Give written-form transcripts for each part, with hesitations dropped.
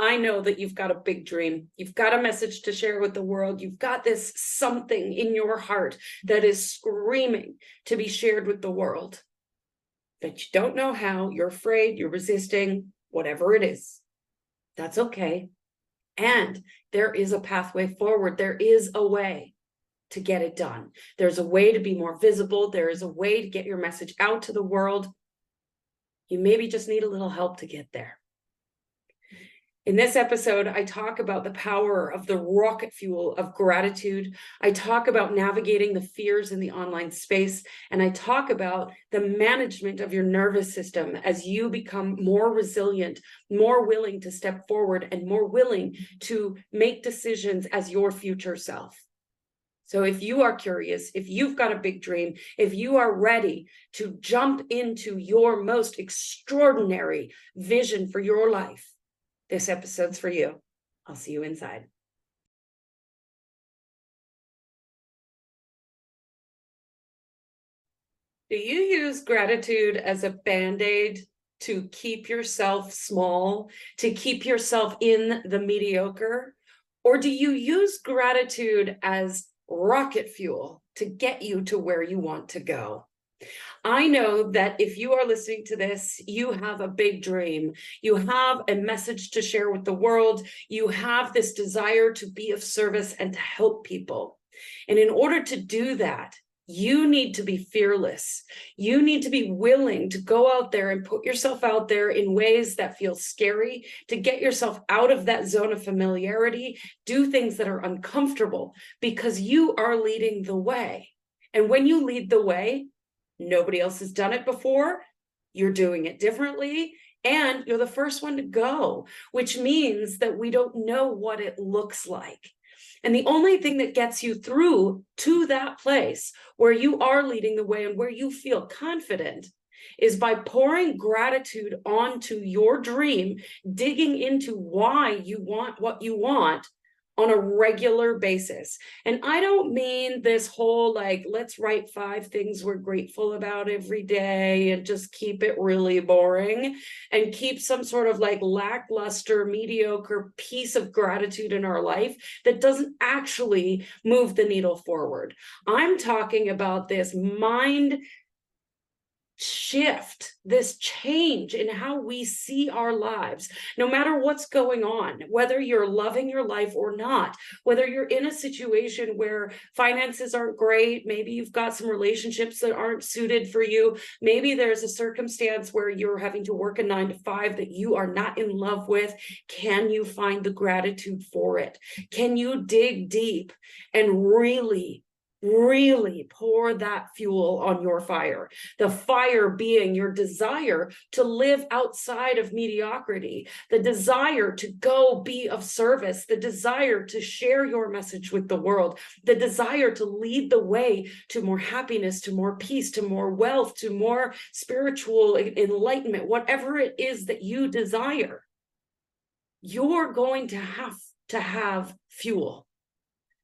I know that you've got a big dream. You've got a message to share with the world. You've got this something in your heart that is screaming to be shared with the world. But you don't know how, you're afraid, you're resisting, whatever it is. That's okay. And there is a pathway forward. There is a way to get it done. There's a way to be more visible. There is a way to get your message out to the world. You maybe just need a little help to get there. In this episode, I talk about the power of the rocket fuel of gratitude. I talk about navigating the fears in the online space, and I talk about the management of your nervous system as you become more resilient, more willing to step forward, and more willing to make decisions as your future self. So if you are curious, if you've got a big dream, if you are ready to jump into your most extraordinary vision for your life, this episode's for you. I'll see you inside. Do you use gratitude as a band-aid to keep yourself small, to keep yourself in the mediocre? Or do you use gratitude as rocket fuel to get you to where you want to go? I know that if you are listening to this, you have a big dream. You have a message to share with the world. You have this desire to be of service and to help people. And in order to do that, you need to be fearless. You need to be willing to go out there and put yourself out there in ways that feel scary, to get yourself out of that zone of familiarity, do things that are uncomfortable, because you are leading the way. And when you lead the way, nobody else has done it before, you're doing it differently, and you're the first one to go, which means that we don't know what it looks like. And the only thing that gets you through to that place where you are leading the way and where you feel confident is by pouring gratitude onto your dream, digging into why you want what you want on a regular basis. And I don't mean this whole like, let's write 5 things we're grateful about every day and just keep it really boring and keep some sort of like lackluster, mediocre piece of gratitude in our life that doesn't actually move the needle forward. I'm talking about this mind shift, this change in how we see our lives, no matter what's going on, whether you're loving your life or not, whether you're in a situation where finances aren't great, maybe you've got some relationships that aren't suited for you, maybe there's a circumstance where you're having to work a 9-to-5 that you are not in love with. Can you find the gratitude for it? Can you dig deep and really pour that fuel on your fire? The fire being your desire to live outside of mediocrity, the desire to go be of service, the desire to share your message with the world, the desire to lead the way to more happiness, to more peace, to more wealth, to more spiritual enlightenment, whatever it is that you desire. You're going to have fuel,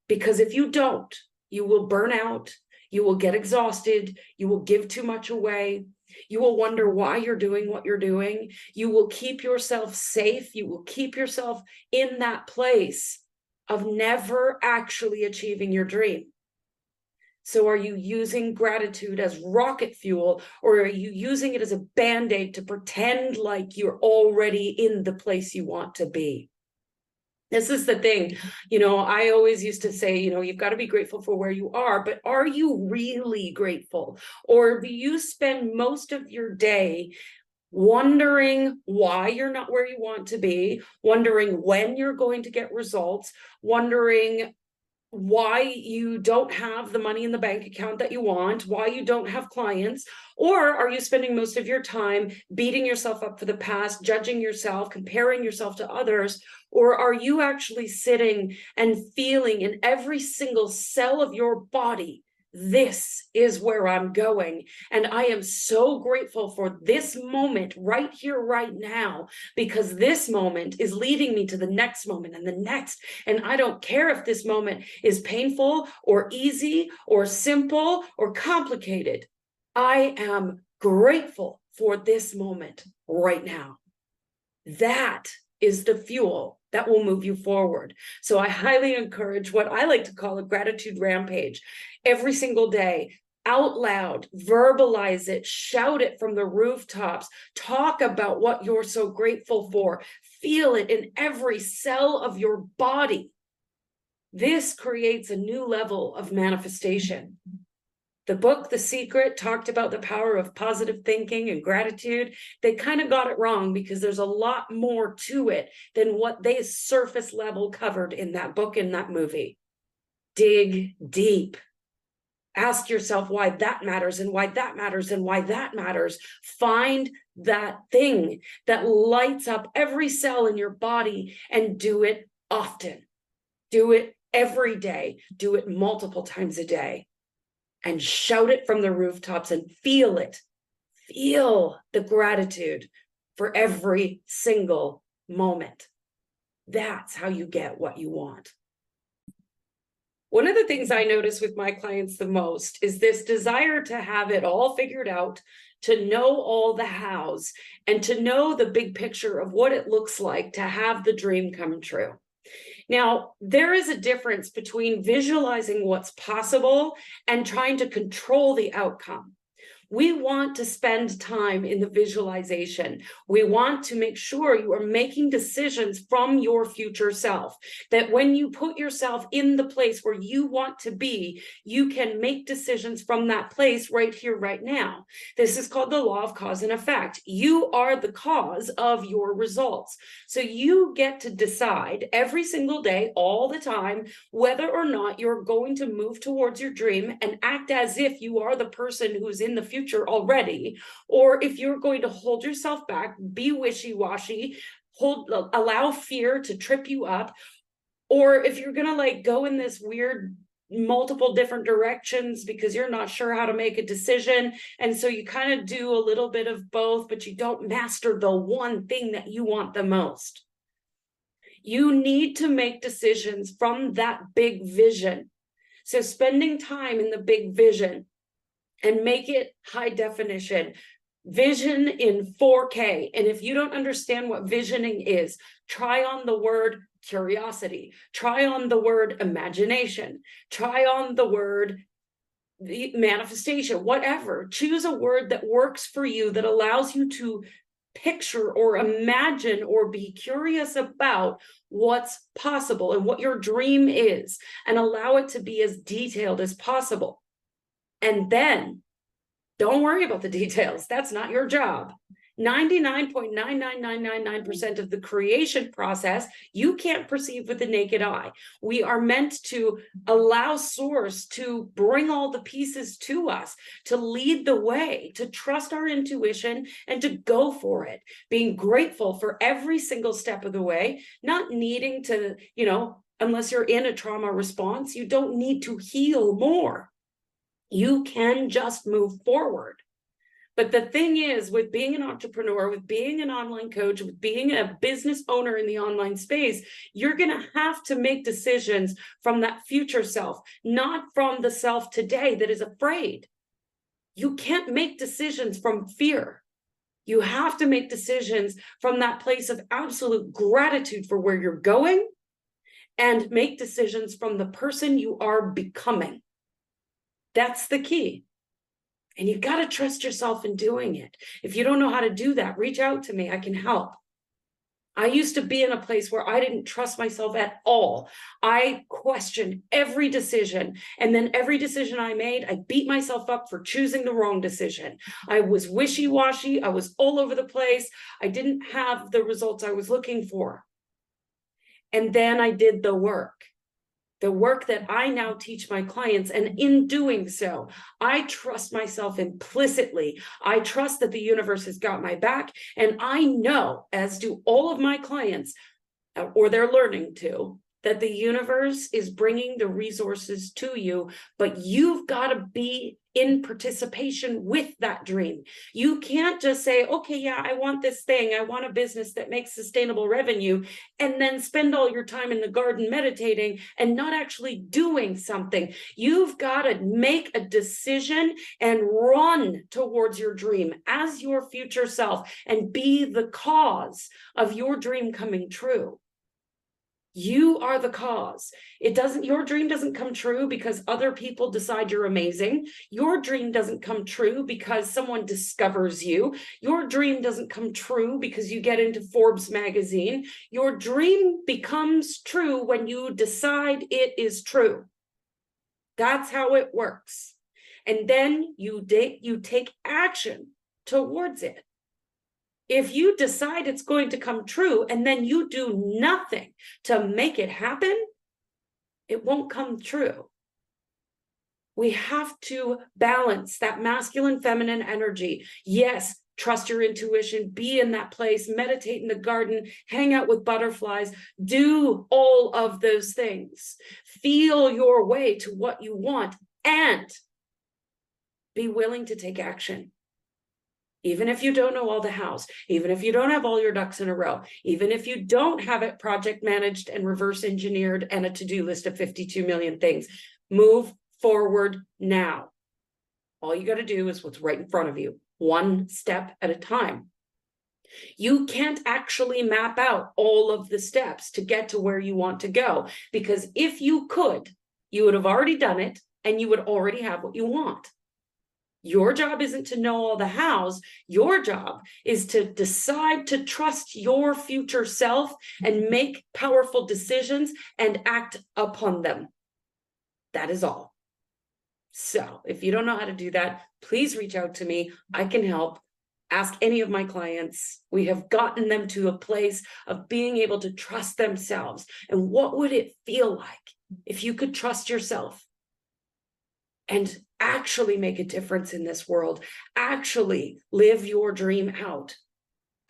because if you don't, you will burn out, you will get exhausted, you will give too much away, you will wonder why you're doing what you're doing, you will keep yourself safe, you will keep yourself in that place of never actually achieving your dream. So are you using gratitude as rocket fuel, or are you using it as a band-aid to pretend like you're already in the place you want to be? This is the thing, I always used to say, you've got to be grateful for where you are, but are you really grateful? Or do you spend most of your day wondering why you're not where you want to be, wondering when you're going to get results, wondering why you don't have the money in the bank account that you want, why you don't have clients? Or are you spending most of your time beating yourself up for the past, judging yourself, comparing yourself to others? Or are you actually sitting and feeling in every single cell of your body, this is where I'm going, and I am so grateful for this moment right here, right now, because this moment is leading me to the next moment and the next, and I don't care if this moment is painful or easy or simple or complicated. I am grateful for this moment right now. That is the fuel that will move you forward. So I highly encourage what I like to call a gratitude rampage. Every single day, out loud, verbalize it, shout it from the rooftops, talk about what you're so grateful for, feel it in every cell of your body. This creates a new level of manifestation. The book, The Secret, talked about the power of positive thinking and gratitude. They kind of got it wrong because there's a lot more to it than what they surface level covered in that book, in that movie. Dig deep. Ask yourself why that matters and why that matters and why that matters. Find that thing that lights up every cell in your body and do it often. Do it every day. Do it multiple times a day. And shout it from the rooftops and feel it. Feel the gratitude for every single moment. That's how you get what you want. One of the things I notice with my clients the most is this desire to have it all figured out, to know all the hows, and to know the big picture of what it looks like to have the dream come true. Now, there is a difference between visualizing what's possible and trying to control the outcome. We want to spend time in the visualization. We want to make sure you are making decisions from your future self, that when you put yourself in the place where you want to be, you can make decisions from that place right here, right now. This is called the law of cause and effect. You are the cause of your results. So you get to decide every single day, all the time, whether or not you're going to move towards your dream and act as if you are the person who's in the future already, or if you're going to hold yourself back, be wishy-washy, allow fear to trip you up, or if you're gonna go in this weird multiple different directions because you're not sure how to make a decision, and so you kind of do a little bit of both, but you don't master the one thing that you want the most. You need to make decisions from that big vision. So spending time in the big vision and make it high definition, vision in 4K. And if you don't understand what visioning is, try on the word curiosity, try on the word imagination, try on the word manifestation, whatever. Choose a word that works for you, that allows you to picture or imagine or be curious about what's possible and what your dream is, and allow it to be as detailed as possible. And then don't worry about the details. That's not your job. 99.99999% of the creation process you can't perceive with the naked eye. We are meant to allow source to bring all the pieces to us, to lead the way, to trust our intuition and to go for it, being grateful for every single step of the way, not needing to, unless you're in a trauma response, you don't need to heal more. You can just move forward. But the thing is, with being an entrepreneur, with being an online coach, with being a business owner in the online space, you're going to have to make decisions from that future self, not from the self today that is afraid. You can't make decisions from fear. You have to make decisions from that place of absolute gratitude for where you're going, and make decisions from the person you are becoming. That's the key. And you've got to trust yourself in doing it. If you don't know how to do that, reach out to me. I can help. I used to be in a place where I didn't trust myself at all. I questioned every decision. And then every decision I made, I beat myself up for choosing the wrong decision. I was wishy-washy. I was all over the place. I didn't have the results I was looking for. And then I did the work that I now teach my clients. And in doing so, I trust myself implicitly. I trust that the universe has got my back. And I know, as do all of my clients, or they're learning to, that the universe is bringing the resources to you, but you've got to be in participation with that dream. You can't just say, okay, yeah, I want this thing. I want a business that makes sustainable revenue, and then spend all your time in the garden meditating and not actually doing something. You've got to make a decision and run towards your dream as your future self and be the cause of your dream coming true. You are the cause. Your dream doesn't come true because other people decide you're amazing. Your dream doesn't come true because someone discovers you. Your dream doesn't come true because you get into Forbes magazine. Your dream becomes true when you decide it is true. That's how it works. And then you take action towards it. If you decide it's going to come true and then you do nothing to make it happen, it won't come true. We have to balance that masculine, feminine energy. Yes, trust your intuition, be in that place, meditate in the garden, hang out with butterflies, do all of those things. Feel your way to what you want and be willing to take action. Even if you don't know all the hows, even if you don't have all your ducks in a row, even if you don't have it project managed and reverse engineered and a to-do list of 52 million things, move forward now. All you got to do is what's right in front of you, one step at a time. You can't actually map out all of the steps to get to where you want to go, because if you could, you would have already done it and you would already have what you want. Your job isn't to know all the hows. Your job is to decide to trust your future self and make powerful decisions and act upon them. That is all. So if you don't know how to do that, please reach out to me. I can help. Ask any of my clients. We have gotten them to a place of being able to trust themselves. And what would it feel like if you could trust yourself and actually make a difference in this world, actually live your dream out,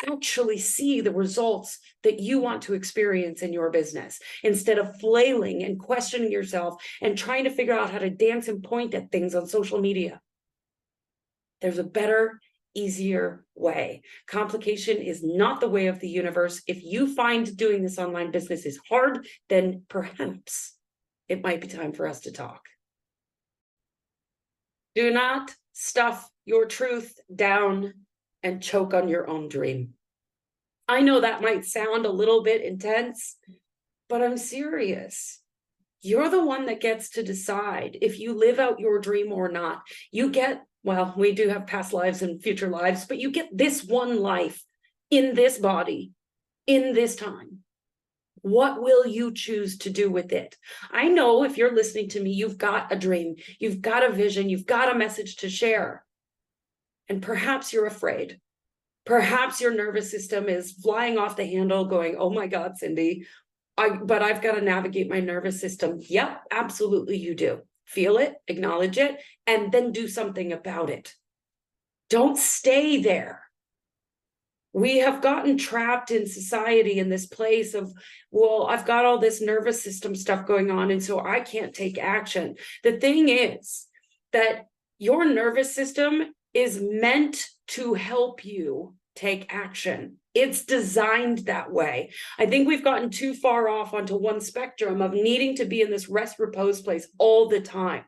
actually see the results that you want to experience in your business, instead of flailing and questioning yourself and trying to figure out how to dance and point at things on social media. There's a better, easier way. Complication is not the way of the universe. If you find doing this online business is hard, then perhaps it might be time for us to talk. Do not stuff your truth down and choke on your own dream. I know that might sound a little bit intense, but I'm serious. You're the one that gets to decide if you live out your dream or not. Well, we do have past lives and future lives, but you get this one life in this body, in this time. What will you choose to do with it? I know if you're listening to me, you've got a dream, you've got a vision, you've got a message to share. And perhaps you're afraid. Perhaps your nervous system is flying off the handle going, oh my God, Cindy, but I've got to navigate my nervous system. Yep, absolutely you do. Feel it, acknowledge it, and then do something about it. Don't stay there. We have gotten trapped in society in this place of, well, I've got all this nervous system stuff going on, and so I can't take action. The thing is that your nervous system is meant to help you take action. It's designed that way. I think we've gotten too far off onto one spectrum of needing to be in this rest repose place all the time.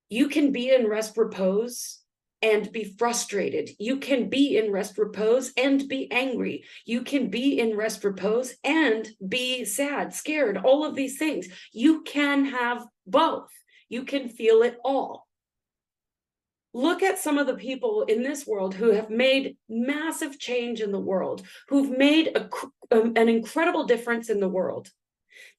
You can be in rest repose and be frustrated. You can be in rest repose and be angry. You can be in rest repose and be sad, scared, all of these things. You can have both. You can feel it all. Look at some of the people in this world who have made massive change in the world, who've made an incredible difference in the world.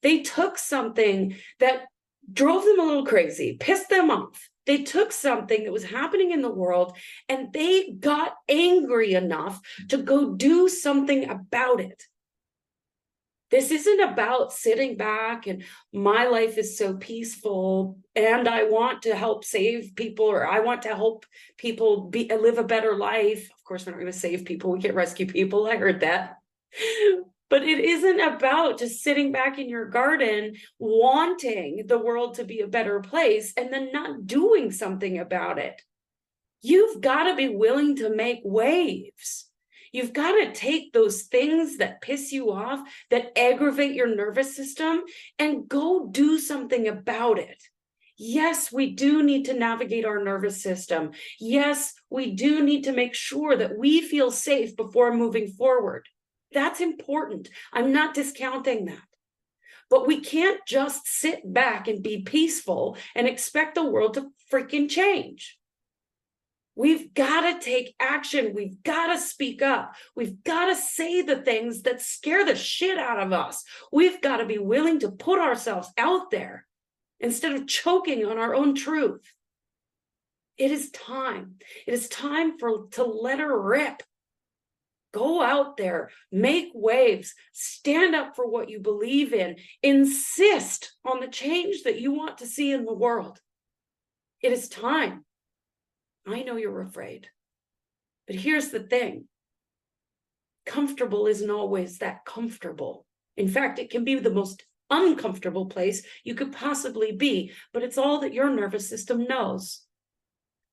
They took something that drove them a little crazy, pissed them off. They took something that was happening in the world and they got angry enough to go do something about it. This isn't about sitting back and my life is so peaceful and I want to help save people, or I want to help people live a better life. Of course, we're not going to save people. We can't rescue people. I heard that. But it isn't about just sitting back in your garden wanting the world to be a better place and then not doing something about it. You've got to be willing to make waves. You've got to take those things that piss you off, that aggravate your nervous system, and go do something about it. Yes, we do need to navigate our nervous system. Yes, we do need to make sure that we feel safe before moving forward. That's important. I'm not discounting that. But we can't just sit back and be peaceful and expect the world to freaking change. We've got to take action. We've got to speak up. We've got to say the things that scare the shit out of us. We've got to be willing to put ourselves out there instead of choking on our own truth. It is time. It is time to let her rip. Go out there, make waves, stand up for what you believe in, insist on the change that you want to see in the world. It is time. I know you're afraid, but here's the thing. Comfortable isn't always that comfortable. In fact, it can be the most uncomfortable place you could possibly be, but it's all that your nervous system knows.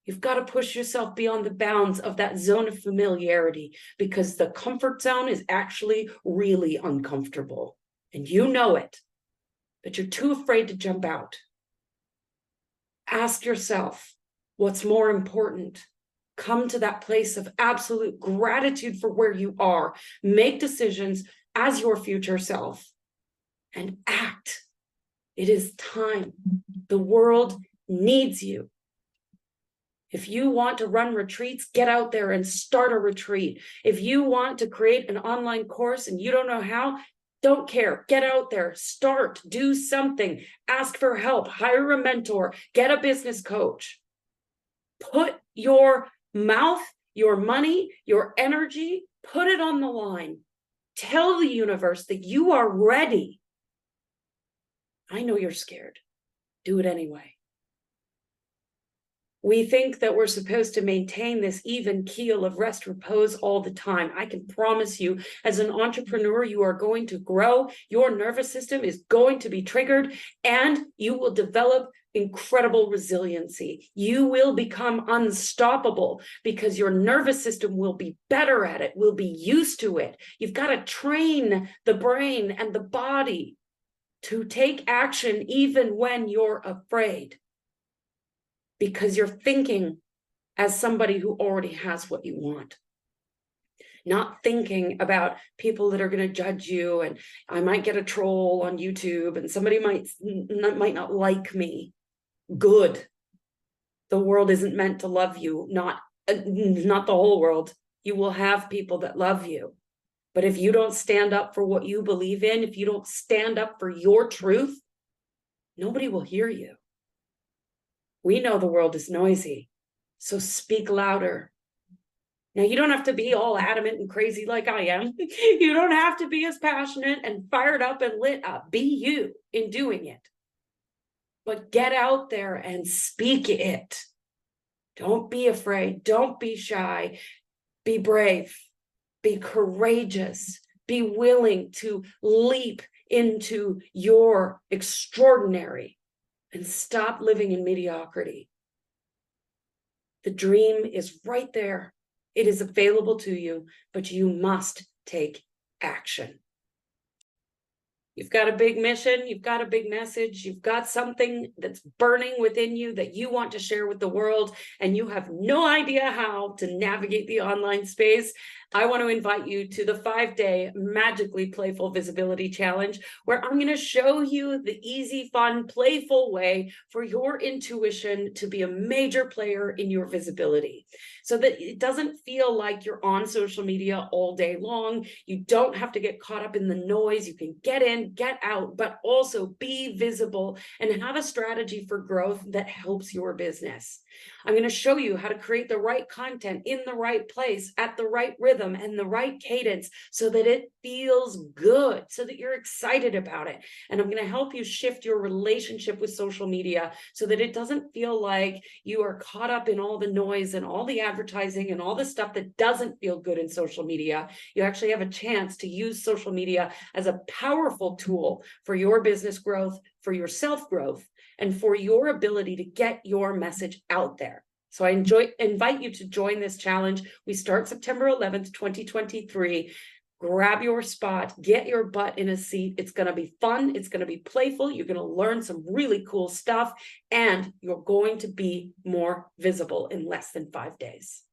You've got to push yourself beyond the bounds of that zone of familiarity, because the comfort zone is actually really uncomfortable. And you know it, but you're too afraid to jump out. Ask yourself, what's more important? Come to that place of absolute gratitude for where you are. Make decisions as your future self and act. It is time. The world needs you. If you want to run retreats, get out there and start a retreat. If you want to create an online course and you don't know how, don't care. Get out there, start, do something, ask for help, hire a mentor, get a business coach. Put your mouth, your money, your energy, put it on the line. Tell the universe that you are ready. I know you're scared. Do it anyway. We think that we're supposed to maintain this even keel of rest, repose all the time. I can promise you, as an entrepreneur, you are going to grow. Your nervous system is going to be triggered, and you will develop incredible resiliency. You will become unstoppable because your nervous system will be better at it, will be used to it. You've got to train the brain and the body to take action even when you're afraid, because you're thinking as somebody who already has what you want, not thinking about people that are going to judge you, and I might get a troll on YouTube and somebody might not like me. Good. The world isn't meant to love you, not the whole world. You will have people that love you. But if you don't stand up for what you believe in, if you don't stand up for your truth, nobody will hear you. We know the world is noisy, so speak louder. Now, you don't have to be all adamant and crazy like I am. You don't have to be as passionate and fired up and lit up. Be you in doing it. But get out there and speak it. Don't be afraid. Don't be shy. Be brave. Be courageous. Be willing to leap into your extraordinary and stop living in mediocrity. The dream is right there. It is available to you, but you must take action. You've got a big mission, you've got a big message, you've got something that's burning within you that you want to share with the world, and you have no idea how to navigate the online space. I want to invite you to the 5-day Magically Playful Visibility Challenge, where I'm going to show you the easy, fun, playful way for your intuition to be a major player in your visibility, so that it doesn't feel like you're on social media all day long. You don't have to get caught up in the noise. You can get in, get out, but also be visible and have a strategy for growth that helps your business. I'm going to show you how to create the right content in the right place, at the right rhythm and the right cadence, so that it feels good, so that you're excited about it. And I'm going to help you shift your relationship with social media so that it doesn't feel like you are caught up in all the noise and all the advertising and all the stuff that doesn't feel good in social media. You actually have a chance to use social media as a powerful tool for your business growth, for your self growth, and for your ability to get your message out there. So I invite you to join this challenge. We start September 11th, 2023. Grab your spot, get your butt in a seat. It's going to be fun. It's going to be playful. You're going to learn some really cool stuff, and you're going to be more visible in less than 5 days.